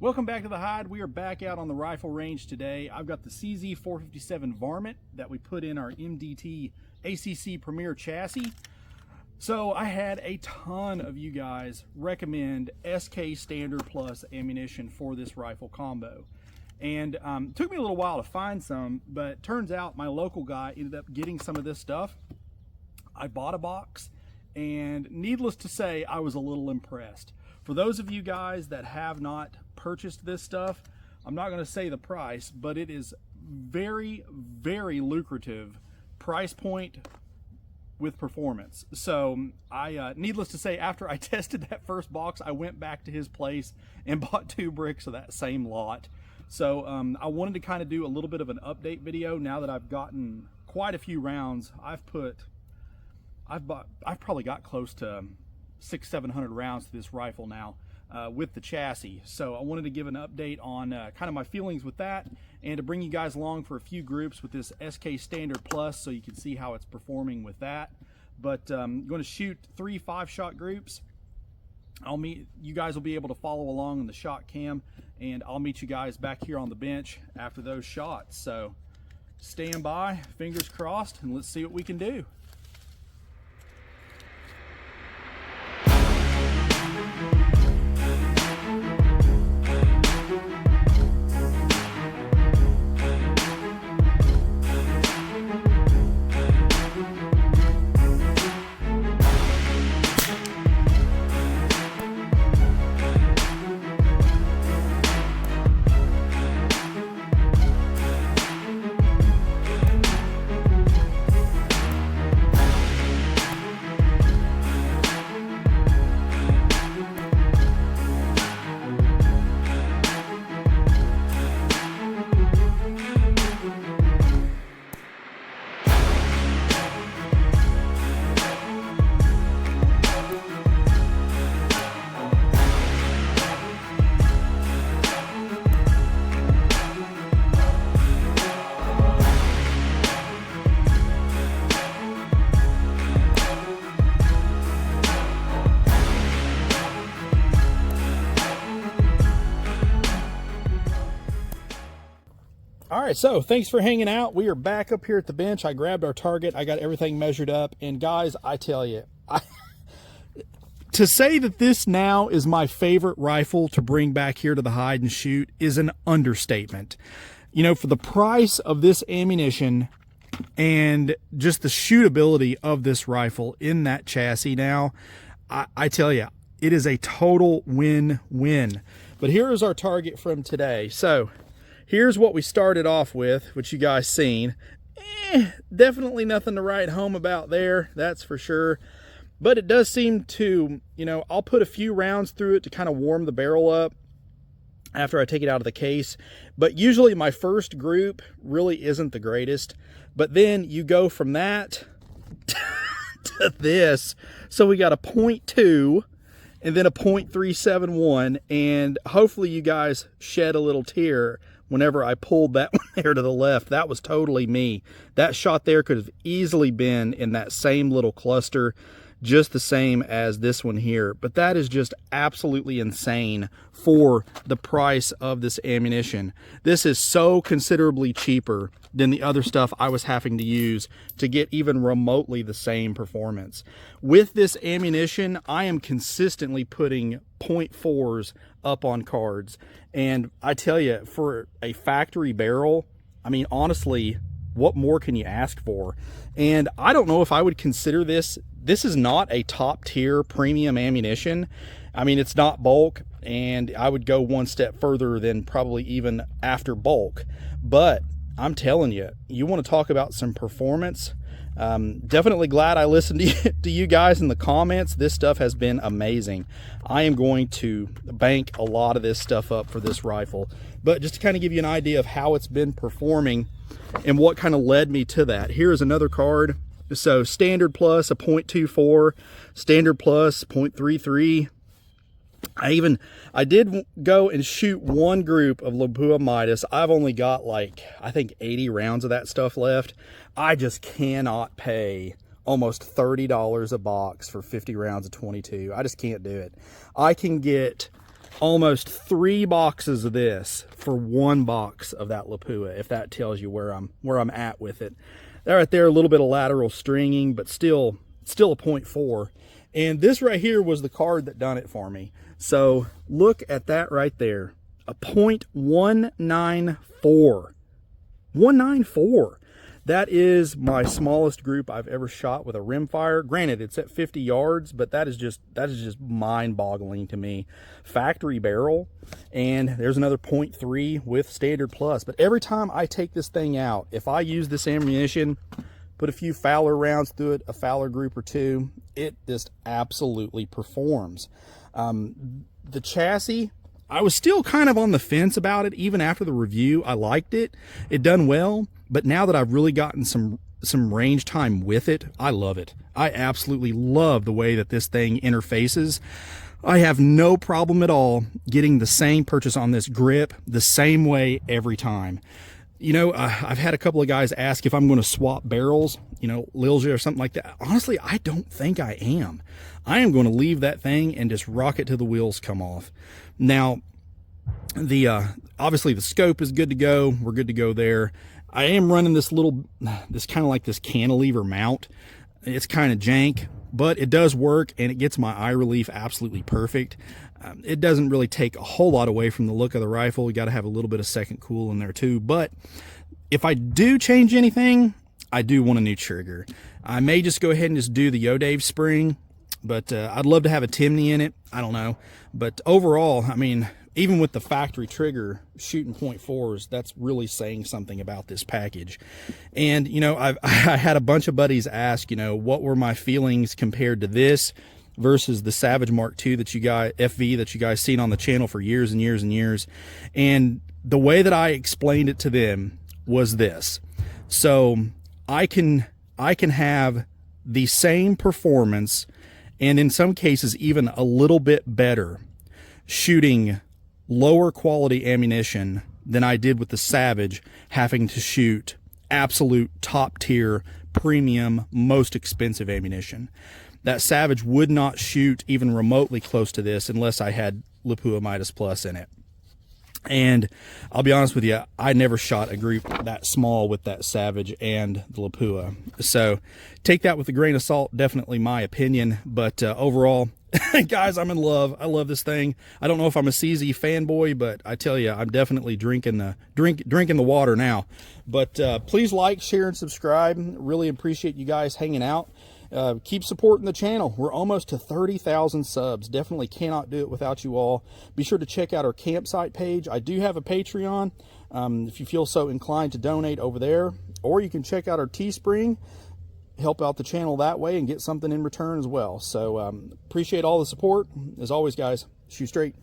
Welcome back to the Hide. We are back out on the rifle range today. I've got the CZ457 Varmint that we put in our MDT ACC Premier chassis. So I had a ton of you guys recommend SK Standard Plus ammunition for this rifle combo. And it took me a little while to find some, but turns out my local guy ended up getting some of this stuff. I bought a box, and needless to say, I was a little impressed. For those of you guys that have not purchased this stuff, I'm not going to say the price, but it is very, very lucrative price point with performance. So needless to say, after I tested that first box, I went back to his place and bought 2 bricks of that same lot. So I wanted to kind of do a little bit of an update video now that I've gotten quite a few rounds. I've probably got close to 600-700 rounds to this rifle now with the chassis. So I wanted to give an update on kind of my feelings with that, and to bring you guys along for a few groups with this SK Standard Plus so you can see how it's performing with that. But I'm going to shoot 3 5-shot groups. You guys will be able to follow along in the shot cam, and I'll meet you guys back here on the bench after those shots. So stand by, fingers crossed, and let's see what we can do. All right, so thanks for hanging out. We are back up here at the bench. I grabbed our target. I got everything measured up. And guys, I tell you, to say that this now is my favorite rifle to bring back here to the Hide and Shoot is an understatement. You know, for the price of this ammunition and just the shootability of this rifle in that chassis now, I tell you, it is a total win-win. But here is our target from today. So here's what we started off with, which you guys seen. Definitely nothing to write home about there, that's for sure. But it does seem to, you know, I'll put a few rounds through it to kind of warm the barrel up after I take it out of the case. But usually my first group really isn't the greatest. But then you go from that to this. So we got a 0.2 and then a 0.371. And hopefully you guys shed a little tear whenever I pulled that one there to the left. That was totally me. That shot there could have easily been in that same little cluster, just the same as this one here. But that is just absolutely insane for the price of this ammunition. This is so considerably cheaper than the other stuff I was having to use to get even remotely the same performance. With this ammunition, I am consistently putting 0.4s up on cards. And I tell you, for a factory barrel, I mean, honestly, what more can you ask for? And I don't know if I would consider this is not a top tier premium ammunition. I mean, it's not bulk, and I would go one step further than probably even after bulk. But I'm telling you, you want to talk about some performance. Definitely glad I listened to you guys in the comments. This stuff has been amazing. I am going to bank a lot of this stuff up for this rifle. But just to kind of give you an idea of how it's been performing and what kind of led me to that, here's another card. So Standard Plus, a 0.24, Standard Plus, 0.33. I did go and shoot one group of Lapua Midas. I've only got like, I think 80 rounds of that stuff left. I just cannot pay almost $30 a box for 50 rounds of 22. I just can't do it. I can get almost 3 boxes of this for 1 box of that Lapua, if that tells you where I'm at with it. That right there, a little bit of lateral stringing, but still a 0.4. And this right here was the card that done it for me. So look at that right there, a 0.194. 194. That is my smallest group I've ever shot with a rimfire. Granted, it's at 50 yards, but that is just mind-boggling to me. Factory barrel, and there's another 0.3 with standard plus. But every time I take this thing out, if I use this ammunition, put a few Fowler rounds through it, a Fowler group or two, it just absolutely performs. The chassis, I was still kind of on the fence about it even after the review. I liked it. It done well, but now that I've really gotten some range time with it, I love it. I absolutely love the way that this thing interfaces. I have no problem at all getting the same purchase on this grip the same way every time. You know, I've had a couple of guys ask if I'm going to swap barrels, you know, Lilja or something like that. Honestly, I don't think I am. I am going to leave that thing and just rock it till the wheels come off. Now, obviously the scope is good to go. We're good to go there. I am running this kind of like this cantilever mount. It's kind of jank, but it does work and it gets my eye relief absolutely perfect. It doesn't really take a whole lot away from the look of the rifle. You got to have a little bit of second cool in there too. But if I do change anything, I do want a new trigger. I may just go ahead and just do the Yodave spring, but I'd love to have a Timney in it. I don't know. But overall, I mean, even with the factory trigger shooting .4s, that's really saying something about this package. And, you know, I had a bunch of buddies ask, you know, what were my feelings compared to this versus the Savage Mark II that you guys, FV that you guys seen on the channel for years and years and years. And the way that I explained it to them was this. So I can have the same performance, and in some cases even a little bit better, shooting lower quality ammunition than I did with the Savage, having to shoot absolute top tier, premium, most expensive ammunition. That Savage would not shoot even remotely close to this unless I had Lapua Midas Plus in it. And I'll be honest with you, I never shot a group that small with that Savage and the Lapua. So take that with a grain of salt, definitely my opinion. But overall, guys, I'm in love. I love this thing. I don't know if I'm a CZ fanboy, but I tell you, I'm definitely drinking the water now. But please like, share, and subscribe. Really appreciate you guys hanging out. Keep supporting the channel. We're almost to 30,000 subs. Definitely cannot do it without you all. Be sure to check out our campsite page. I do have a Patreon if you feel so inclined to donate over there, or you can check out our Teespring, help out the channel that way and get something in return as well. So appreciate all the support. As always, guys, shoot straight.